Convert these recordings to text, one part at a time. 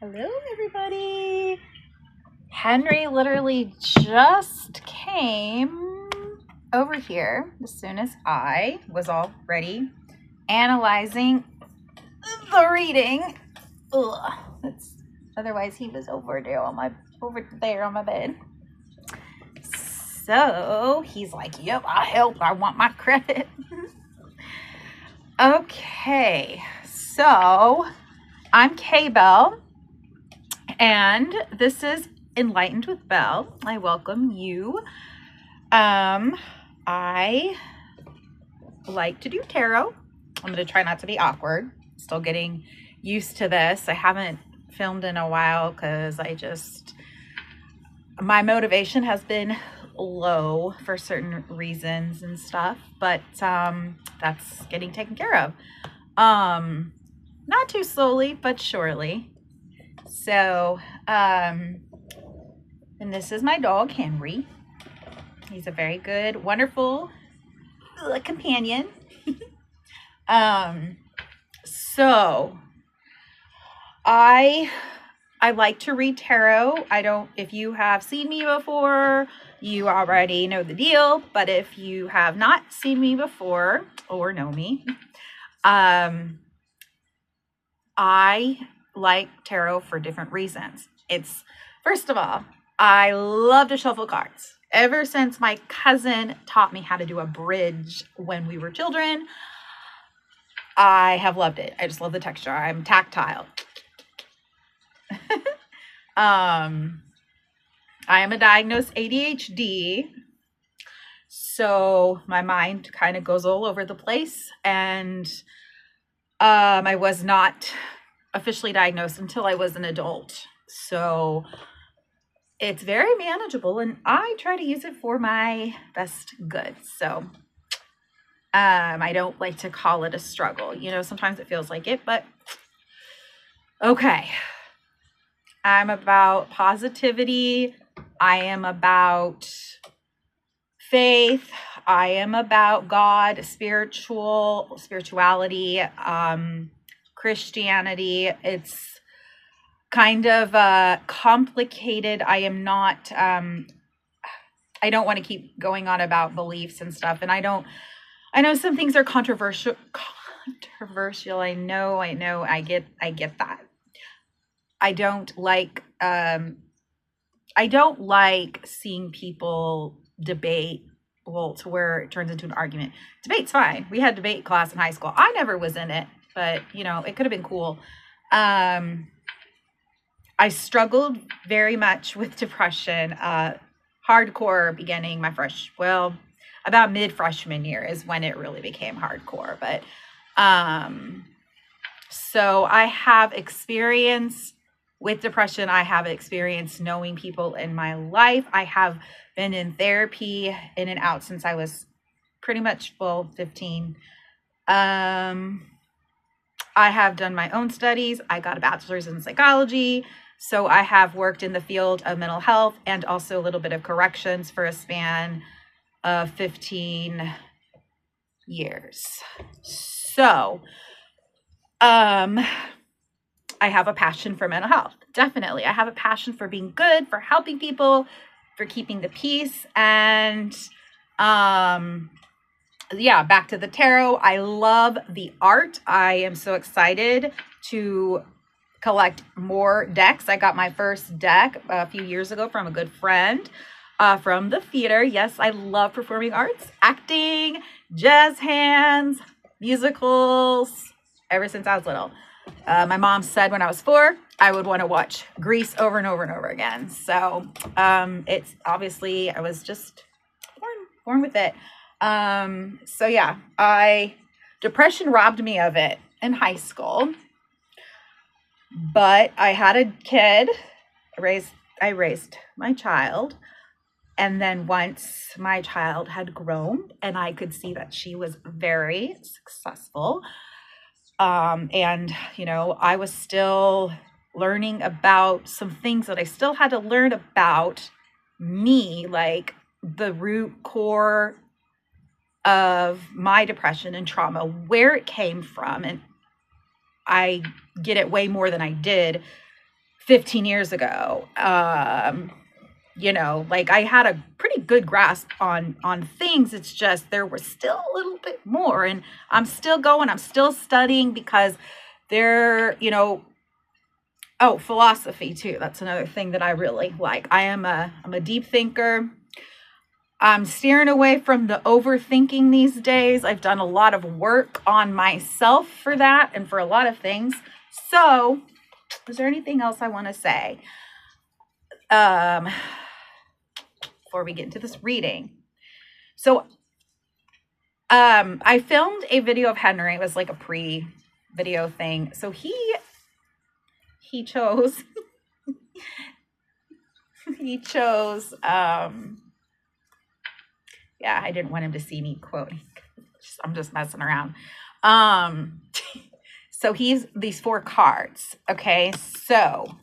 Hello, everybody. Henry literally just came over here as soon as I was all ready, analyzing the reading. Ugh, otherwise he was over there on my bed. So he's like, "Yep, I'll help. I want my credit." Okay, so I'm Kbelle. And this is Enlightened with Belle. I welcome you. I like to do tarot. I'm going to try not to be awkward. Still getting used to this. I haven't filmed in a while because my motivation has been low for certain reasons and stuff, but that's getting taken care of. Not too slowly, but surely. So, and this is my dog, Henry. He's a very good, wonderful companion. So I like to read tarot. If you have seen me before, you already know the deal. But if you have not seen me before or know me, I like tarot for different reasons. First of all, I love to shuffle cards. Ever since my cousin taught me how to do a bridge when we were children, I have loved it. I just love the texture. I'm tactile. I am a diagnosed ADHD, so my mind kind of goes all over the place, and I was not officially diagnosed until I was an adult. So it's very manageable, and I try to use it for my best good. So I don't like to call it a struggle. Sometimes it feels like it, but okay. I'm about positivity. I am about faith. I am about God, spirituality, Christianity. It's kind of complicated. I don't want to keep going on about beliefs and stuff. And I know some things are controversial. I know. I get that. I don't like seeing people debate to where it turns into an argument. Debate's fine. We had debate class in high school. I never was in it, but it could have been cool. I struggled very much with depression, hardcore beginning about mid-freshman year is when it really became hardcore. But so I have experience with depression. I have experience knowing people in my life. I have been in therapy in and out since I was pretty much 15. I have done my own studies. I got a bachelor's in psychology. So I have worked in the field of mental health and also a little bit of corrections for a span of 15 years. So, I have a passion for mental health. Definitely. I have a passion for being good, for helping people, for keeping the peace. And, back to the tarot. I love the art. I am so excited to collect more decks. I got my first deck a few years ago from a good friend from the theater. Yes, I love performing arts, acting, jazz hands, musicals, ever since I was little. My mom said when I was 4, I would want to watch Grease over and over and over again. So it's obviously, I was just born with it. Depression robbed me of it in high school. But I had a kid. I raised my child. And then once my child had grown and I could see that she was very successful, I was still learning about some things that I still had to learn about me, like the root core of my depression and trauma, where it came from. And I get it way more than I did 15 years ago. You know, like I had a pretty good grasp on things. It's just there was still a little bit more, and I'm still going. I'm still studying because there, you know, oh, philosophy too. That's another thing that I really like. I'm a deep thinker. I'm steering away from the overthinking these days. I've done a lot of work on myself for that and for a lot of things. So, is there anything else I want to say? Before we get into this reading. So, I filmed a video of Henry. It was like a pre-video thing. So he chose yeah, I didn't want him to see me quoting. I'm just messing around. So he's these 4 cards. Okay, so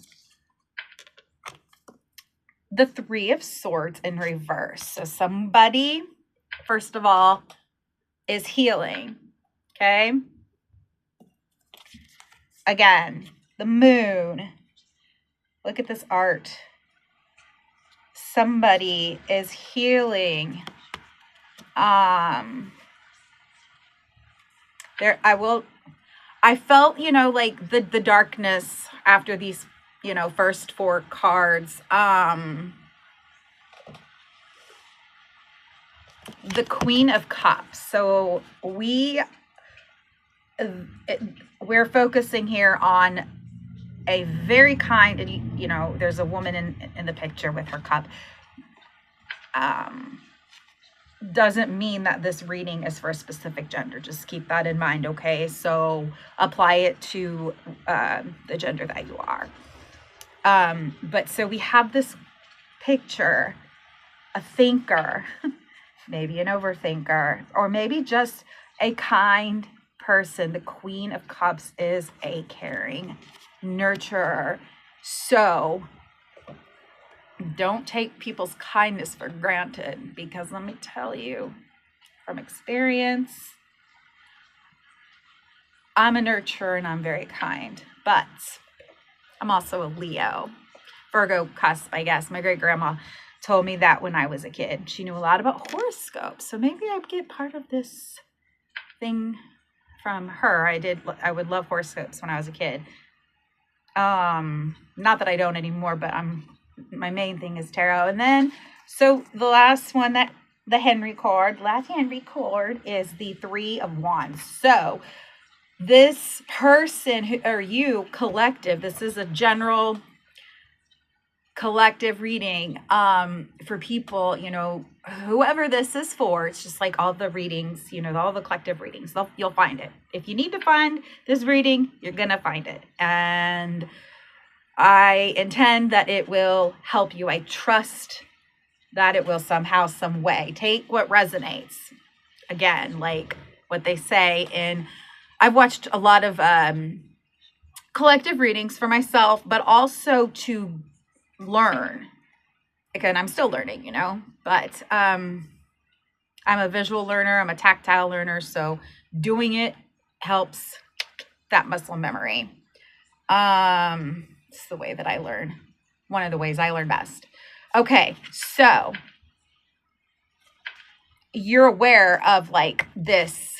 the 3 of Swords in reverse. So somebody, first of all, is healing. Okay. Again, the moon. Look at this art. Somebody is healing. I felt, you know, like the darkness after these, you know, first 4 cards. The Queen of Cups. So we're focusing here on a very kind, you know, there's a woman in the picture with her cup. Doesn't mean that this reading is for a specific gender. Just keep that in mind, okay? So apply it to the gender that you are. But so we have this picture, a thinker, maybe an overthinker, or maybe just a kind person. The Queen of Cups is a caring nurturer. So don't take people's kindness for granted, because let me tell you from experience, I'm a nurturer and I'm very kind, but I'm also a Leo, Virgo cusp, I guess. My great grandma told me that when I was a kid. She knew a lot about horoscopes, so maybe I'd get part of this thing from her. I would love horoscopes when I was a kid. Not that I don't anymore, but my main thing is tarot. And then, so the last one, that the Henry card, last Henry card is the 3 of Wands. So this person or you collective, this is a general collective reading for people, you know, whoever this is for. It's just like all the readings, you know, all the collective readings, you'll find it. If you need to find this reading, you're gonna find it. And I intend that it will help you. I trust that it will somehow, some way. Take what resonates. Again, like what they say I've watched a lot of collective readings for myself, but also to learn. Again, I'm still learning, you know, but I'm a visual learner. I'm a tactile learner. So doing it helps that muscle memory. It's the way that I learn. One of the ways I learn best. Okay, so you're aware of like this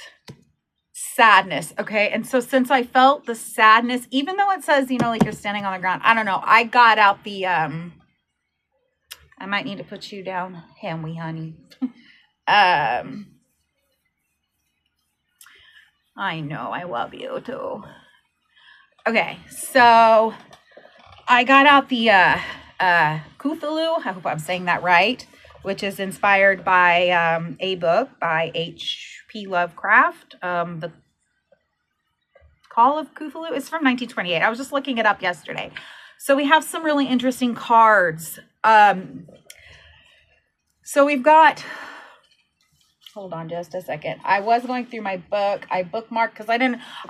sadness, okay? And so since I felt the sadness, even though it says, you know, like you're standing on the ground, I don't know, I got out the, I might need to put you down, Hammy, honey. I know, I love you too. Okay, so I got out the Cthulhu, I hope I'm saying that right, which is inspired by a book by H.P. Lovecraft. The Call of Cthulhu is from 1928. I was just looking it up yesterday. So we have some really interesting cards. So we've got, hold on just a second. I was going through my book. I bookmarked because I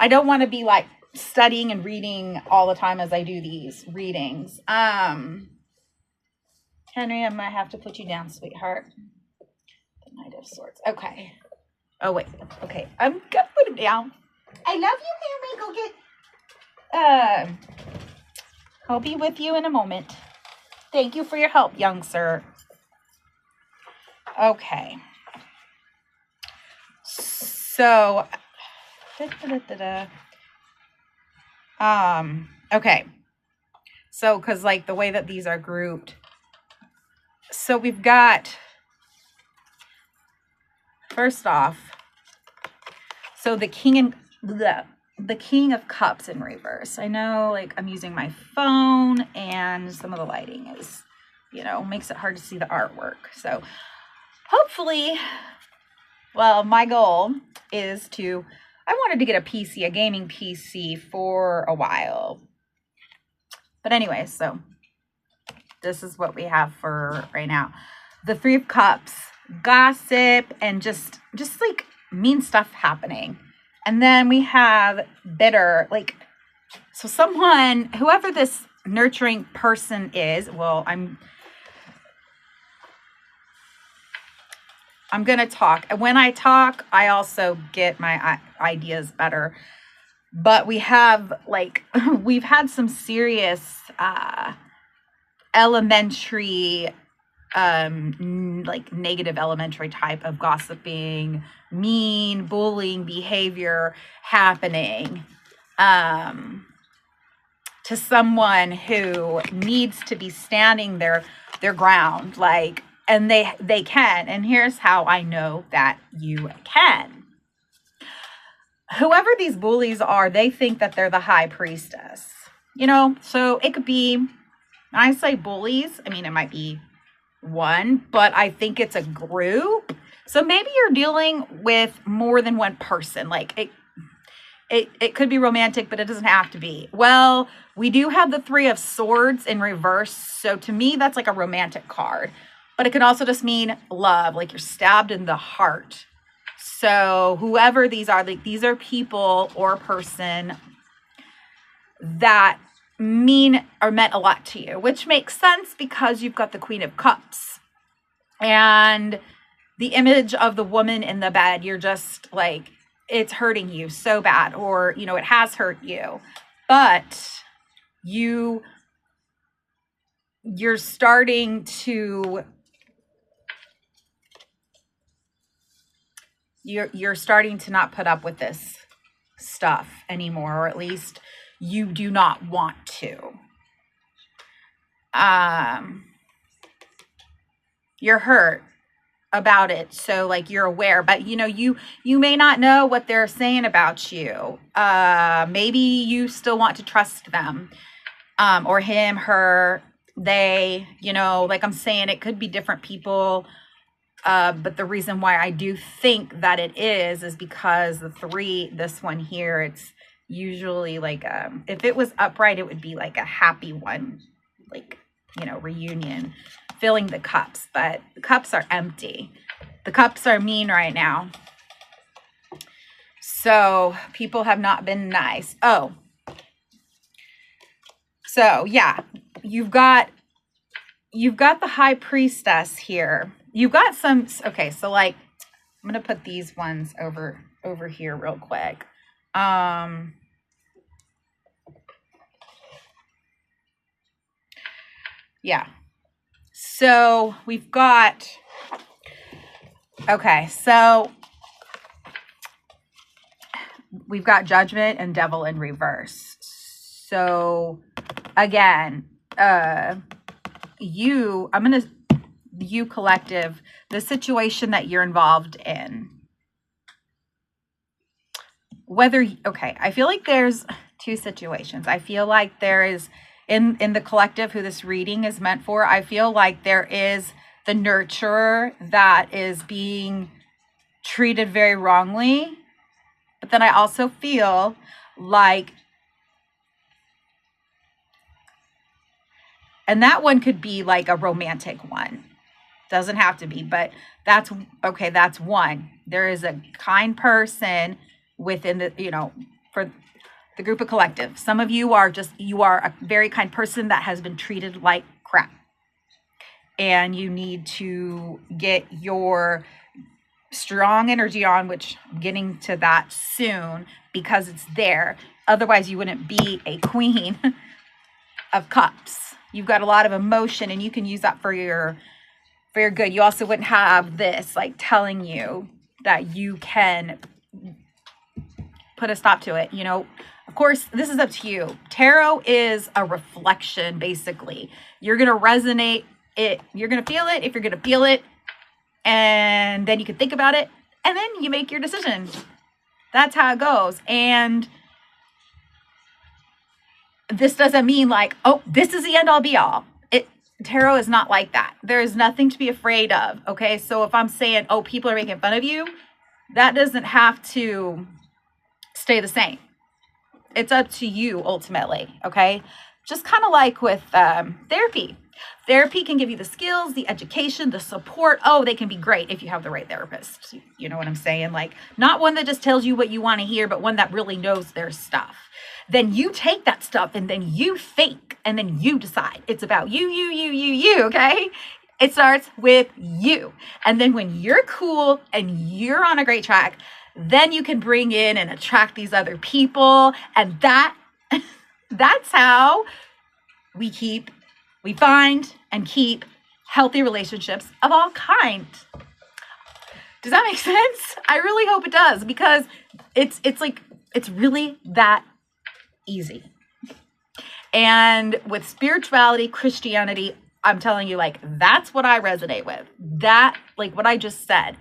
don't want to be like studying and reading all the time as I do these readings. Henry, I might have to put you down, sweetheart. The Knight of Swords. Okay. Oh, wait. Okay. I'm gonna put him down. I love you, Henry. Go get, I'll be with you in a moment. Thank you for your help, young sir. Okay. So, okay. So, because like the way that these are grouped, so we've got, first off, so the King of Cups in reverse. I know, like, I'm using my phone and some of the lighting is, makes it hard to see the artwork. So hopefully, well, my goal is I wanted to get a PC, a gaming PC for a while. But anyway, so this is what we have for right now. The Three of Cups, gossip, and just like mean stuff happening. And then we have bitter, like, so someone, whoever this nurturing person is, well, I'm going to talk. When I talk, I also get my ideas better. But we have, like, we've had some serious elementary, like negative elementary type of gossiping, mean, bullying behavior happening to someone who needs to be standing their ground, like, and they can. And here's how I know that you can. Whoever these bullies are, they think that they're the high priestess, so it could be, when I say bullies, I mean, it might be one, but I think it's a group. So maybe you're dealing with more than one person. Like it could be romantic, but it doesn't have to be. Well, we do have the Three of Swords in reverse. So to me, that's like a romantic card, but it could also just mean love, like you're stabbed in the heart. So whoever these are, like, these are people or person that meant a lot to you, which makes sense because you've got the Queen of Cups and the image of the woman in the bed. You're just like, it's hurting you so bad, or, it has hurt you, but you're starting to, you're starting to not put up with this stuff anymore, or at least you do not want to. You're hurt about it, so like you're aware, but you may not know what they're saying about you. Maybe you still want to trust them, or him, her, they, like I'm saying, it could be different people. But the reason why I do think that it is because the three, this one here, it's usually like, if it was upright, it would be like a happy one, like, reunion, filling the cups, but the cups are empty. The cups are mean right now. So people have not been nice. Oh, so yeah, you've got the High Priestess here. You've got some, okay, so like, I'm going to put these ones over here real quick. Yeah. So we've got, okay, so we've got Judgment and Devil in reverse. So again, you collective, the situation that you're involved in, okay, I feel like there's two situations. I feel like there is, in the collective who this reading is meant for, I feel like there is the nurturer that is being treated very wrongly. But then I also feel like, and that one could be like a romantic one. Doesn't have to be, but that's okay. That's one. There is a kind person within the, for the group of collective. Some of you are a very kind person that has been treated like crap. And you need to get your strong energy on, which I'm getting to that soon because it's there. Otherwise, you wouldn't be a queen. of Cups. You've got a lot of emotion, and you can use that for your good. You also wouldn't have this like telling you that you can put a stop to it. You know, of course, this is up to you. Tarot is a reflection, basically. You're going to resonate it. You're going to feel it if you're going to feel it. And then you can think about it. And then you make your decision. That's how it goes. And this doesn't mean like, oh, this is the end all be all. Tarot is not like that. There is nothing to be afraid of. Okay. So if I'm saying, oh, people are making fun of you, that doesn't have to stay the same. It's up to you ultimately. Okay. Just kind of like with therapy. Therapy can give you the skills, the education, the support. Oh, they can be great if you have the right therapist. You know what I'm saying? Like, not one that just tells you what you want to hear, but one that really knows their stuff. Then you take that stuff and then you think and then you decide. It's about you, okay? It starts with you. And then when you're cool and you're on a great track, then you can bring in and attract these other people. And that's how we find and keep healthy relationships of all kinds. Does that make sense? I really hope it does, because it's really that easy. And with spirituality, Christianity, I'm telling you, like, that's what I resonate with. That, like what I just said.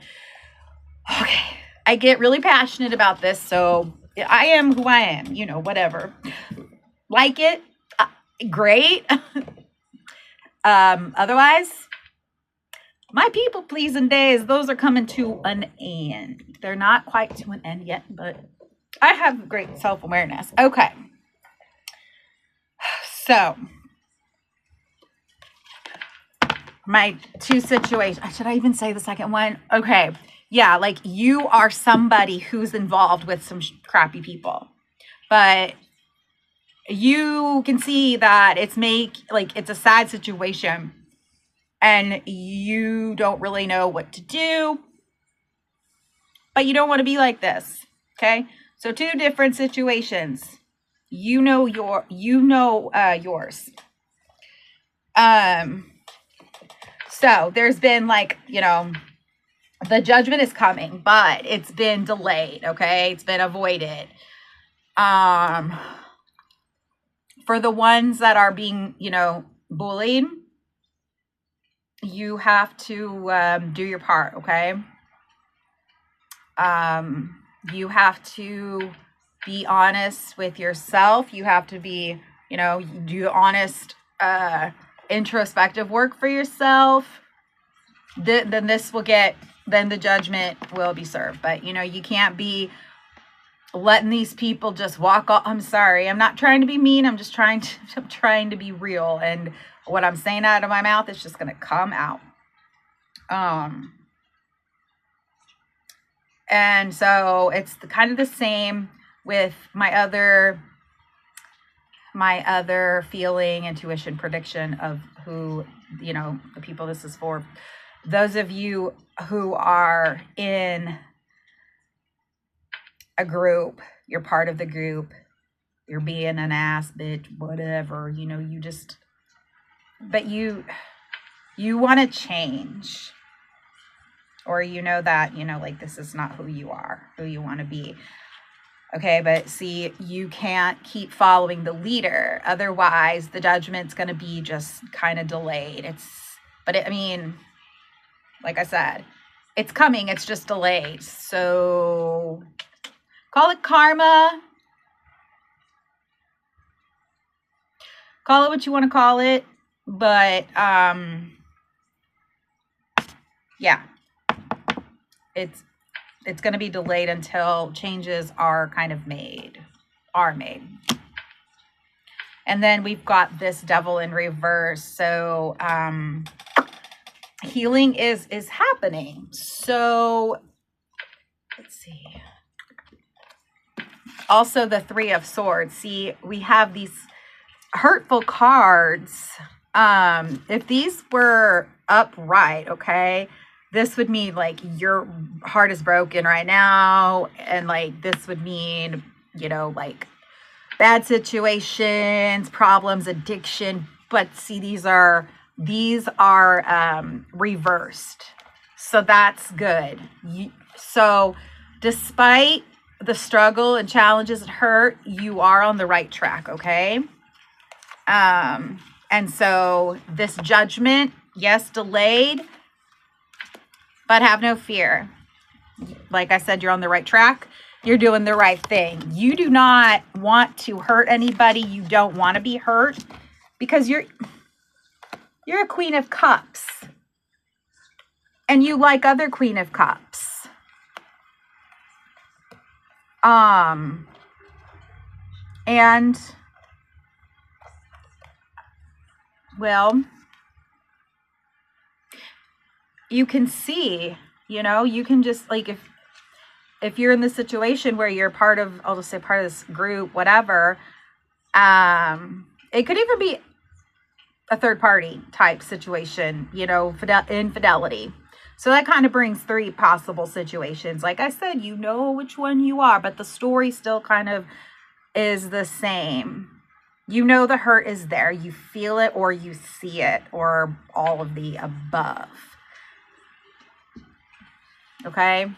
Okay. I get really passionate about this, so I am who I am, you know, whatever. Like it, great. Otherwise, my people pleasing days, those are coming to an end. They're not quite to an end yet, but I have great self-awareness. Okay. So, my two situations. Should I even say the second one? Okay. Yeah, like you are somebody who's involved with some crappy people, but you can see that it's a sad situation and you don't really know what to do, but you don't want to be like this. Okay. So two different situations. You know yours. So there's been like, you know, the judgment is coming, but it's been delayed. Okay. It's been avoided. For the ones that are being, you know, bullied, you have to do your part. Okay. You have to be honest with yourself. You have to be, you know, do honest, introspective work for yourself. Then the judgment will be served. But, you know, you can't be letting these people just walk off. I'm sorry. I'm not trying to be mean. I'm trying to be real. And what I'm saying out of my mouth is just going to come out. And so it's kind of the same with my other feeling, intuition, prediction of who, you know, the people this is for. Those of you who are in a group, you're part of the group, you're being an ass bitch, whatever, you know, but you want to change, or you know that, you know, like this is not who you are, who you want to be. Okay, but see, you can't keep following the leader. Otherwise, the judgment's going to be just kind of delayed. I mean, like I said, it's coming. It's just delayed. So call it karma. Call it what you want to call it. But, yeah, it's going to be delayed until changes are made. And then we've got this devil in reverse. So, healing is happening. So let's see. Also the Three of Swords. See, we have these hurtful cards. If these were upright, okay, this would mean like your heart is broken right now. And like this would mean, you know, like bad situations, problems, addiction. But see, these are reversed. So that's good. So despite the struggle and challenges and hurt, you are on the right track, okay? And so this judgment, yes, delayed, but have no fear. Like I said, you're on the right track. You're doing the right thing. You do not want to hurt anybody. You don't want to be hurt because you're a Queen of Cups. And you like other Queen of Cups. And well, you can see, you can just like, if you're in this situation where you're part of, I'll just say part of this group, whatever, it could even be a third party type situation, infidelity. So that kind of brings 3 possible situations. Like I said, you know which one you are, but the story still kind of is the same. You know the hurt is there. You feel it or you see it or all of the above. Okay?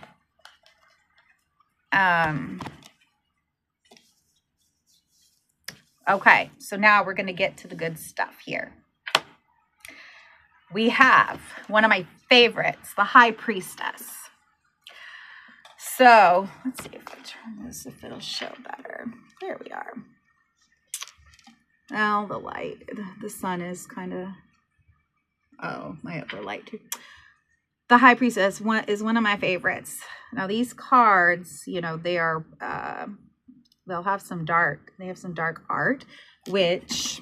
Okay, so now we're going to get to the good stuff here. We have one of my favorites, the High Priestess. So, let's see if I turn this, if it'll show better. There we are. Now the light, the sun is kind of, oh, my upper light too. The High Priestess is one of my favorites. Now these cards, they are, they have some dark art, which,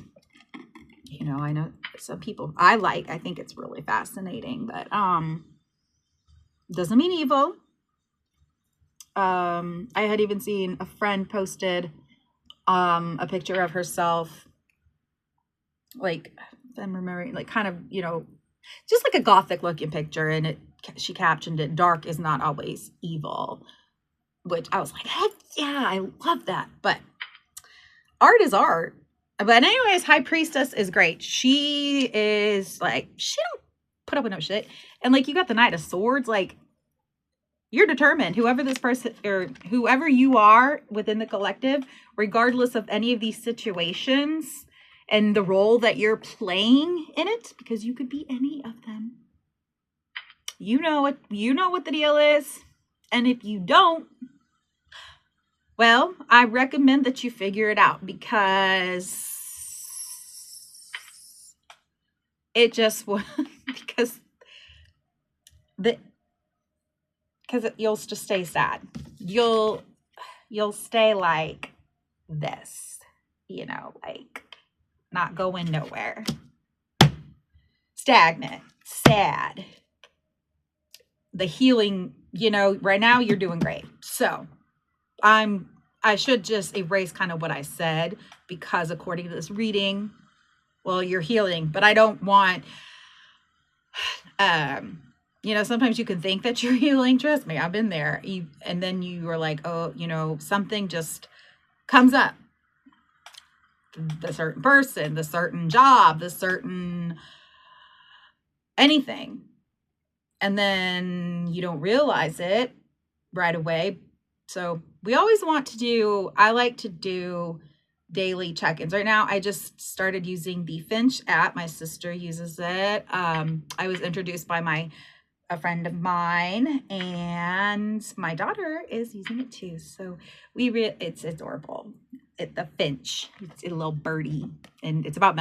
I know some people I think it's really fascinating, but doesn't mean evil. I had even seen a friend posted a picture of herself, like, if I'm remembering, like kind of, just like a gothic looking picture, and she captioned it, "Dark is not always evil," which I was like, heck yeah, I love that. But art is art. But anyways, High Priestess is great. She is like, she don't put up with no shit. And like, you got the Knight of Swords, like, you're determined, whoever this person or whoever you are within the collective, regardless of any of these situations and the role that you're playing in it, because you could be any of them. You know what the deal is. And if you don't, well, I recommend that you figure it out, because it just because you'll just stay sad. You'll stay like this, like not going nowhere. Stagnant, sad. The healing, right now you're doing great. So I should just erase kind of what I said, because according to this reading, well, you're healing, but I don't want, sometimes you can think that you're healing. Trust me, I've been there. And then you are like, oh, something just comes up. The certain person, the certain job, the certain anything. And then you don't realize it right away. So we always want to do, I like to do daily check-ins. Right now, I just started using the Finch app. My sister uses it. I was introduced by a friend of mine, and my daughter is using it too. So it's adorable. The Finch, it's a little birdie, and it's about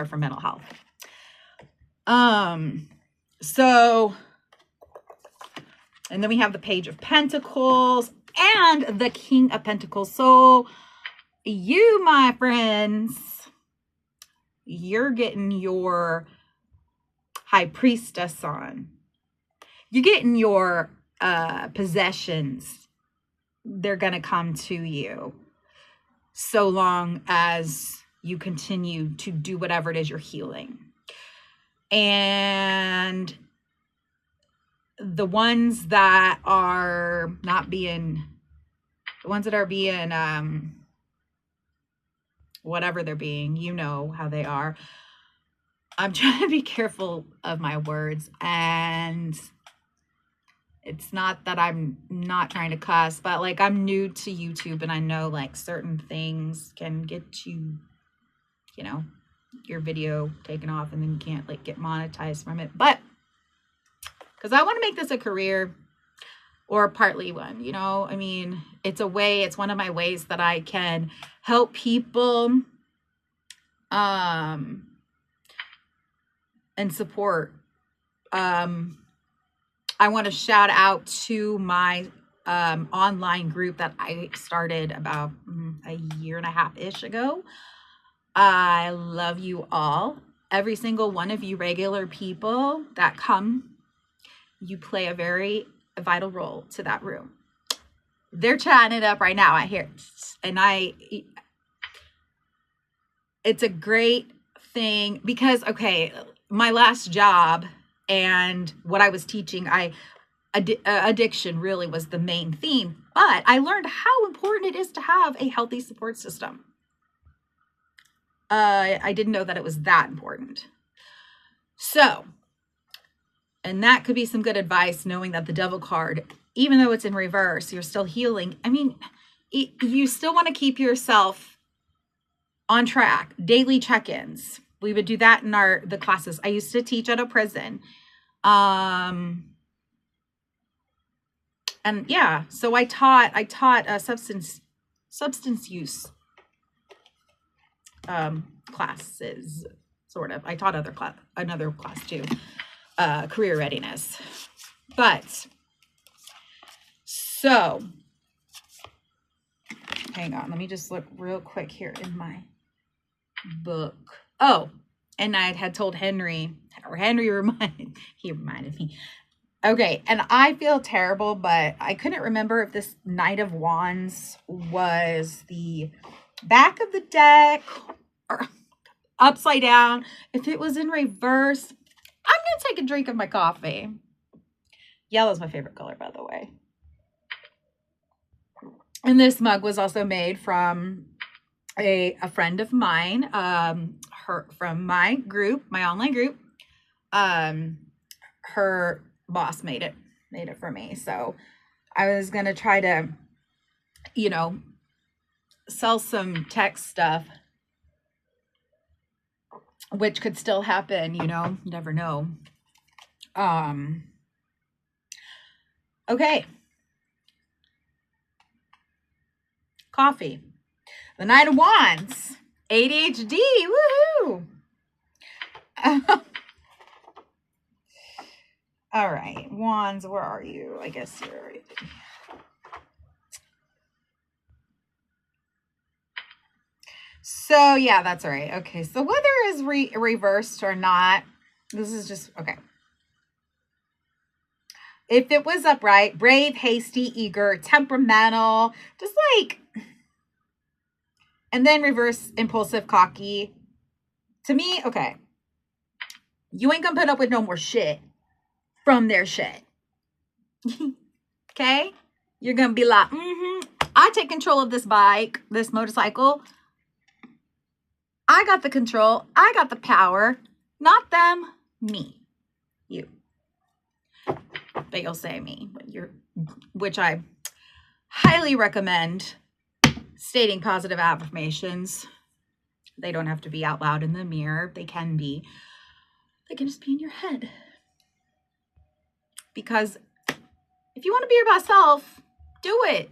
for mental health. So, and then we have the Page of Pentacles and the King of Pentacles. So you, my friends, you're getting your High Priestess on. You're getting your possessions. They're going to come to you, so long as you continue to do whatever it is you're healing. And the ones that are not being, the ones that are being whatever they're being, you know how they are. I'm trying to be careful of my words, and it's not that I'm not trying to cuss, but like I'm new to YouTube and I know like certain things can get you, you know, your video taken off and then you can't like get monetized from it. But because I want to make this a career or partly one, you know, I mean, it's a way, it's one of my ways that I can help people and support. I want to shout out to my online group that I started about a year and a half-ish ago. I love you all. Every single one of you regular people that come, you play a very vital role to that room. They're chatting it up right now. I hear it. And it's a great thing because, okay, my last job and what I was teaching, addiction really was the main theme, but I learned how important it is to have a healthy support system. I didn't know that it was that important. So, and that could be some good advice, knowing that the devil card, even though it's in reverse, you're still healing. I mean, you still want to keep yourself on track. Daily check-ins. We would do that in the classes. I used to teach at a prison. And yeah, so I taught substance use classes, sort of. I taught another class too, career readiness. But so hang on, let me just look real quick here in my book. Oh, and I had told Henry, or Henry reminded me. Okay, and I feel terrible, but I couldn't remember if this Knight of Wands was the back of the deck or upside down. If it was in reverse, I'm going to take a drink of my coffee. Yellow is my favorite color, by the way. And this mug was also made from a friend of mine, from my group, my online group. Her boss made it for me. So I was going to try to, you know, sell some tech stuff, which could still happen, you know, never know. Okay. Coffee. The Knight of Wands. ADHD. Woohoo. All right. Wands, where are you? I guess you're right. So, yeah, that's all right. Okay. So whether it's reversed or not, this is just, okay. If it was upright, brave, hasty, eager, temperamental, just like, and then reverse, impulsive, cocky. To me, okay, you ain't gonna put up with no more shit from their shit. Okay? You're gonna be like, I take control of this bike, this motorcycle. I got the control. I got the power. Not them, me. You. But you'll say me when which I highly recommend stating positive affirmations. They don't have to be out loud in the mirror. They can just be in your head. Because if you want to be your best self, do it.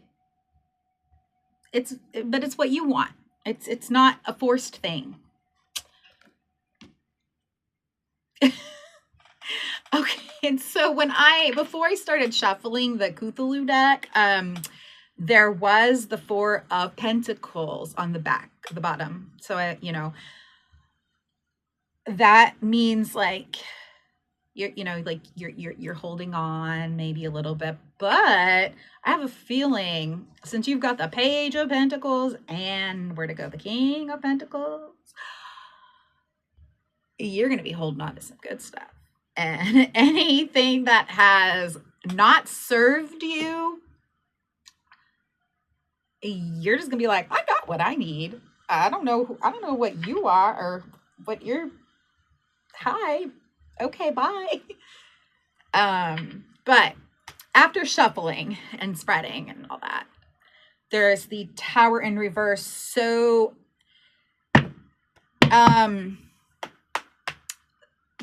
But it's what you want. It's not a forced thing. Okay, and so before I started shuffling the Cthulhu deck, there was the Four of Pentacles on the bottom. So that means like you're holding on maybe a little bit, but I have a feeling since you've got the Page of Pentacles and the King of Pentacles, you're going to be holding on to some good stuff. And anything that has not served you, you're just going to be like, I got what I need. I don't know. I don't know what you are or what you're. Hi. Okay, bye. But after shuffling and spreading and all that, there's the tower in reverse. So,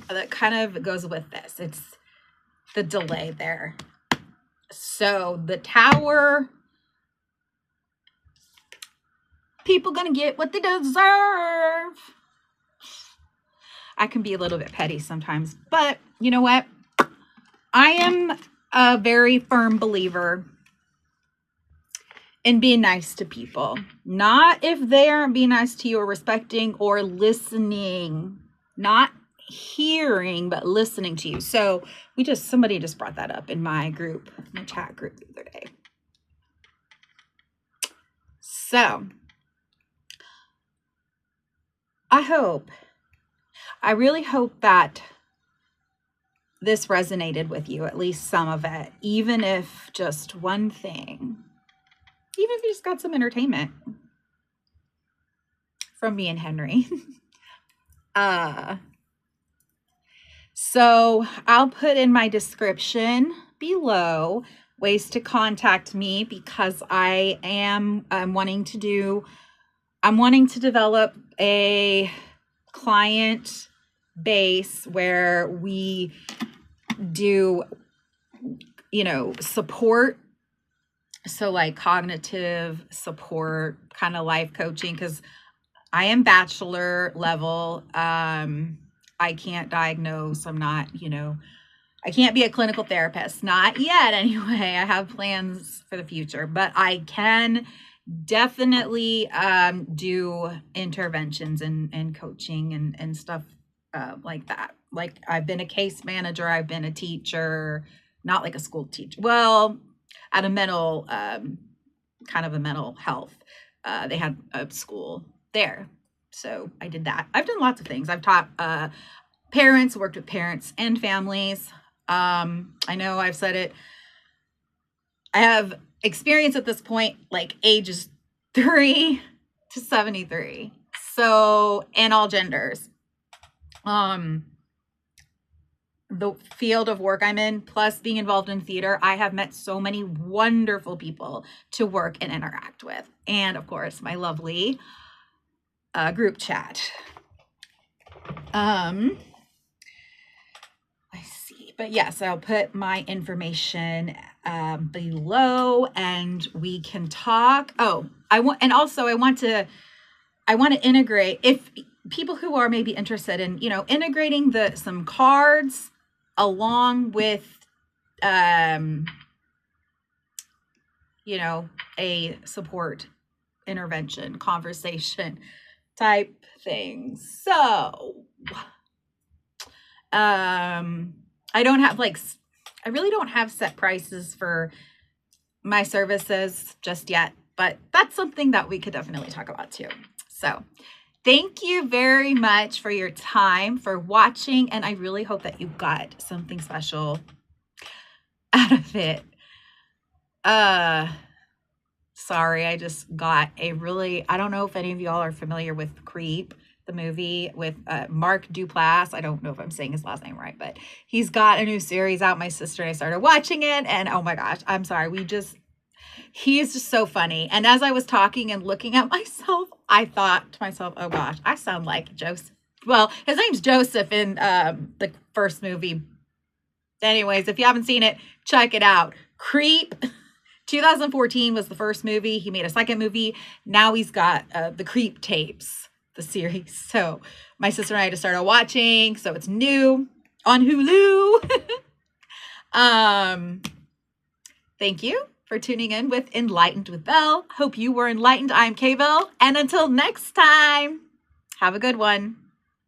that kind of goes with this. It's the delay there. So the tower, people gonna get what they deserve. I can be a little bit petty sometimes, but you know what? I am a very firm believer in being nice to people. Not if they aren't being nice to you or respecting or listening. Not hearing, but listening to you. So somebody just brought that up in my group, my chat group the other day. So I really hope that this resonated with you, at least some of it, even if just one thing, even if you just got some entertainment from me and Henry. So I'll put in my description below ways to contact me, because I'm wanting to develop a client base where we do, support. So like cognitive support, kind of life coaching, because I am bachelor level. I can't diagnose. I'm not, I can't be a clinical therapist. Not yet anyway. I have plans for the future, but I can definitely do interventions and coaching and stuff like that. Like I've been a case manager. I've been a teacher, not like a school teacher. Well, at a mental, kind of a mental health. They had a school there. So I did that. I've done lots of things. I've taught parents, worked with parents and families. I know I've said it. I have experience at this point, like ages 3 to 73. So, and all genders. The field of work I'm in, plus being involved in theater, I have met so many wonderful people to work and interact with. And of course, my lovely group chat. Let's see. But yes, I'll put my information below and we can talk. Oh, I want to integrate, if people who are maybe interested in, integrating some cards along with, a support intervention, conversation type thing. So, I really don't have set prices for my services just yet, but that's something that we could definitely talk about too. So thank you very much for your time, for watching, and I really hope that you got something special out of it. Sorry, I just got I don't know if any of y'all are familiar with Creep, the movie with Mark Duplass. I don't know if I'm saying his last name right, but he's got a new series out. My sister and I started watching it, and oh my gosh, I'm sorry. He is just so funny. And as I was talking and looking at myself, I thought to myself, oh gosh, I sound like Joseph. Well, his name's Joseph in the first movie. Anyways, if you haven't seen it, check it out. Creep. 2014 was the first movie. He made a second movie. Now he's got the Creep tapes, the series. So my sister and I just started watching. So it's new on Hulu. Thank you for tuning in with Enlightened with Belle. Hope you were enlightened. I'm Kbelle. And until next time, have a good one.